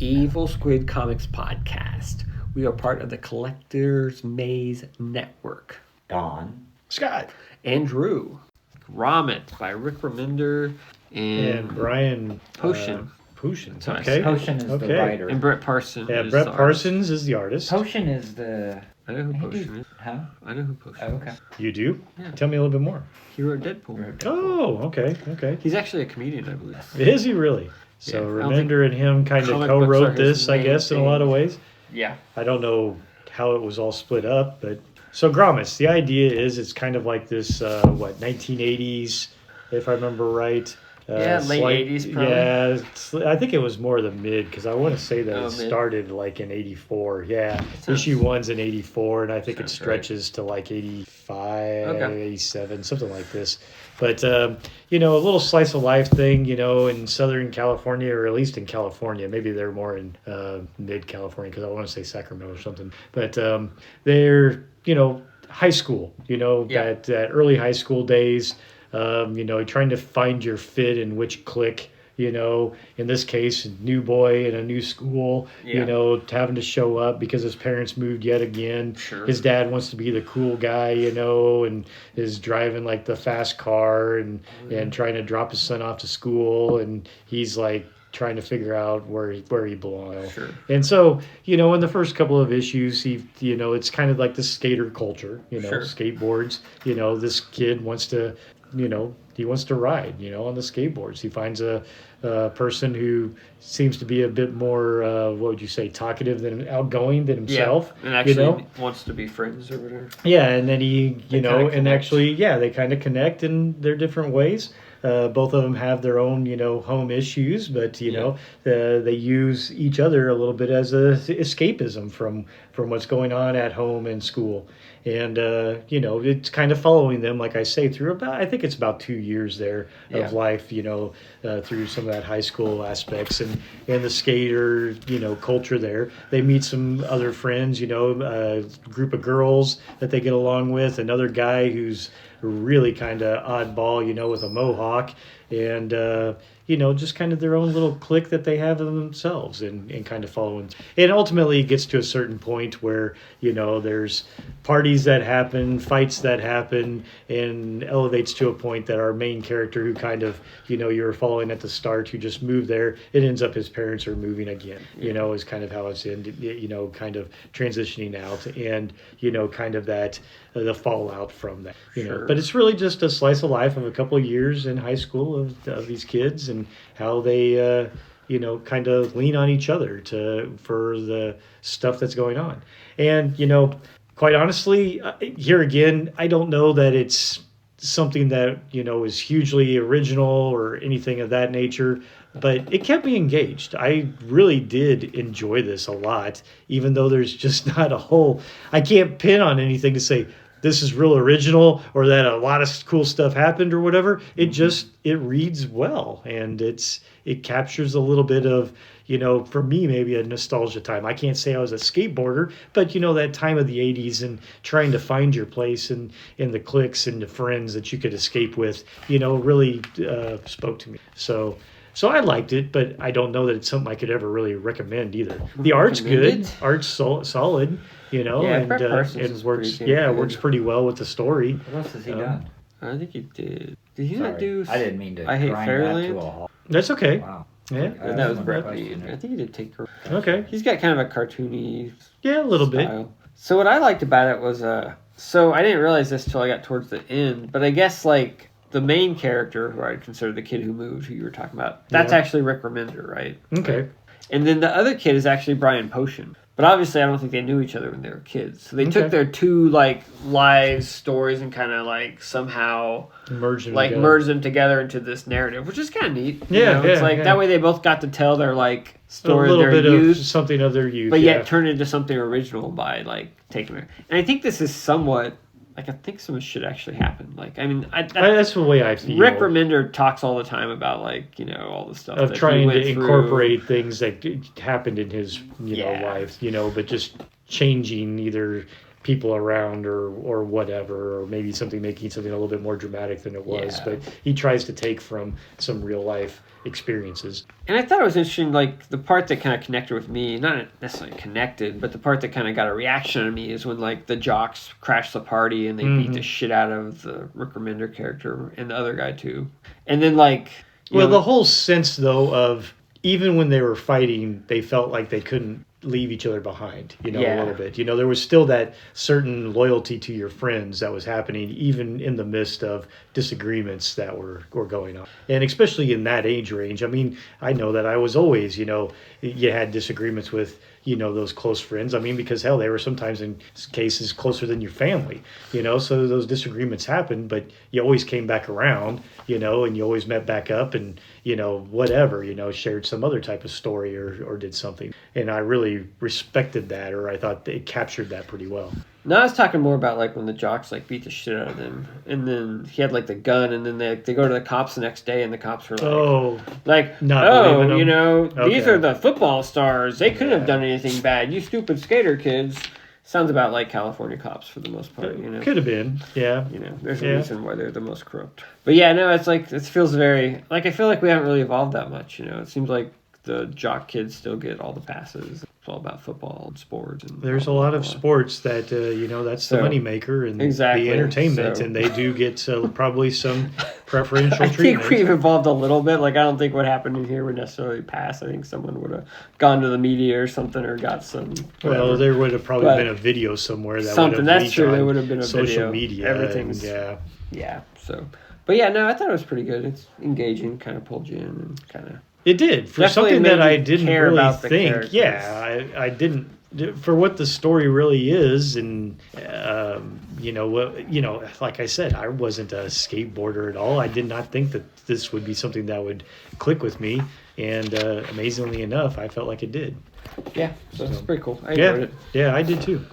Evil Squid Comics Podcast. We are part of the Collector's Maze Network. Don. Scott. Andrew. Grommets by Rick Remender and Brian Potion. Potion. Sorry, Okay. Potion is the writer. And Brett Parsons. Yeah, is Brett the Parsons is the artist. Potion is the... I know who Potion is. Huh? I know who Potion Oh, okay. is. You do? Yeah. Tell me a little bit more. He wrote Deadpool. Oh, okay. He's actually a comedian, I believe. Is he really? So Yeah, I don't Remender and him kind of comic books are co-wrote his this, I main guess, in a lot of ways. Yeah. I don't know how it was all split up, but... So Grommets, the idea is it's kind of like this, 1980s, if I remember right. Yeah, late 80s probably. Yeah, I think it was more the mid, because I want to say that it started like in 84. Yeah, issue 1's in 84, and I think it stretches to like 85, 87, something like this. But, a little slice of life thing, in Southern California, or at least in California. Maybe they're more in mid-California, because I want to say Sacramento or something. But they're, high school, that early high school days. Trying to find your fit in which clique, in this case, new boy in a new school, having to show up because his parents moved yet again. Sure. His dad wants to be the cool guy, and is driving like the fast car and trying to drop his son off to school. And he's like trying to figure out where he belongs. Sure. And so, in the first couple of issues, it's kind of like the skater culture, skateboards, this kid wants to, he wants to ride, on the skateboards. He finds a person who seems to be a bit more, what would you say, talkative than outgoing than himself. Yeah, and actually wants to be friends or whatever. Yeah, and then they kind of connect in their different ways. Both of them have their own, home issues, but, they use each other a little bit as a escapism from what's going on at home and school. And, it's kind of following them, like I say, through I think it's about 2 years there of life, through some of that high school aspects and the skater, culture there. They meet some other friends, a group of girls that they get along with, another guy who's really kind of oddball, with a mohawk, and just kind of their own little clique that they have of themselves and kind of following. And ultimately it gets to a certain point where, there's parties that happen, fights that happen, and elevates to a point that our main character who kind of, you were following at the start, who just moved there, it ends up his parents are moving again, is kind of how it's ended, kind of transitioning out and, kind of that, the fallout from that, Sure. But it's really just a slice of life of a couple of years in high school of these kids and how they, kind of lean on each other for the stuff that's going on. And, quite honestly, here again, I don't know that it's something that, is hugely original or anything of that nature, but it kept me engaged. I really did enjoy this a lot, even though there's just not I can't pin on anything to say, this is real original or that a lot of cool stuff happened or whatever. It reads well, and it captures a little bit of, for me, maybe a nostalgia time. I can't say I was a skateboarder, but that time of the 80s and trying to find your place in the cliques and the friends that you could escape with, really spoke to me. So I liked it, but I don't know that it's something I could ever really recommend either. The art's good, art's solid, and works pretty well with the story. What else has he done? I think he did. Did he not do? I didn't mean to. I Hate grind Fairyland. that to a halt. That's okay. Wow. Yeah. That was Brett Parsons. I think he did take her. Okay. He's got kind of a cartoony Yeah, a little style. bit. So what I liked about it was, so I didn't realize this till I got towards the end, but I guess like the main character, who I consider the kid who moved, who you were talking about, that's actually Rick Remender, right? Okay. Right. And then the other kid is actually Brian Potion. But obviously, I don't think they knew each other when they were kids. So they took their two lives stories and kind of somehow merge them together into this narrative, which is kind of neat. It's that way they both got to tell their story of their youth, of something of their youth, but yet turn it into something original by taking it. And I think this is somewhat. I think some shit actually happened. That's the way I feel. Rick Remender talks all the time about all the stuff of that trying he went to incorporate things that happened in his life, but just changing either people around or whatever, or maybe making something a little bit more dramatic than it was. But he tries to take from some real life experiences. And I thought it was interesting, like, the part that kind of connected with me, not necessarily connected, but the part that kind of got a reaction on me is when, like, the jocks crash the party and they beat the shit out of the Rick Remender character and the other guy, too. And then, like... the whole sense, though, of even when they were fighting, they felt like they couldn't leave each other behind, a little bit. There was still that certain loyalty to your friends that was happening, even in the midst of disagreements that were going on. And especially in that age range. I mean, I know that I was always, you had disagreements with, those close friends. I mean, because hell, they were sometimes in cases closer than your family, so those disagreements happened, but you always came back around, and you always met back up and, whatever, shared some other type of story or did something. And I really respected that, or I thought they captured that pretty well. No, I was talking more about, like, when the jocks, like, beat the shit out of them. And then he had, like, the gun, and then they go to the cops the next day, and the cops were like, these are the football stars. They couldn't have done anything bad. You stupid skater kids. Sounds about like California cops for the most part, Could have been, yeah. There's a reason why they're the most corrupt. But yeah, no, it's like, it feels very, like, I feel like we haven't really evolved that much, It seems like the jock kids still get all the passes. It's all about football and sports. And there's a lot of sports that, that's the moneymaker and the entertainment, and they do get probably some preferential treatment. I think we've evolved a little bit. Like, I don't think what happened in here would necessarily pass. I think someone would have gone to the media or something or got some... whatever. Well, there would have probably been a video somewhere that would have that's true. There would have been a social video. Media. Everything's... Yeah, so... But yeah, no, I thought it was pretty good. It's engaging, kind of pulled you in and kind of... It did. For something that I didn't really think. Characters. Yeah, I didn't... For what the story really is, and like I said, I wasn't a skateboarder at all. I did not think that this would be something that would click with me, and amazingly enough, I felt like it did. Yeah, so it's pretty cool. I enjoyed it. Yeah, I did too.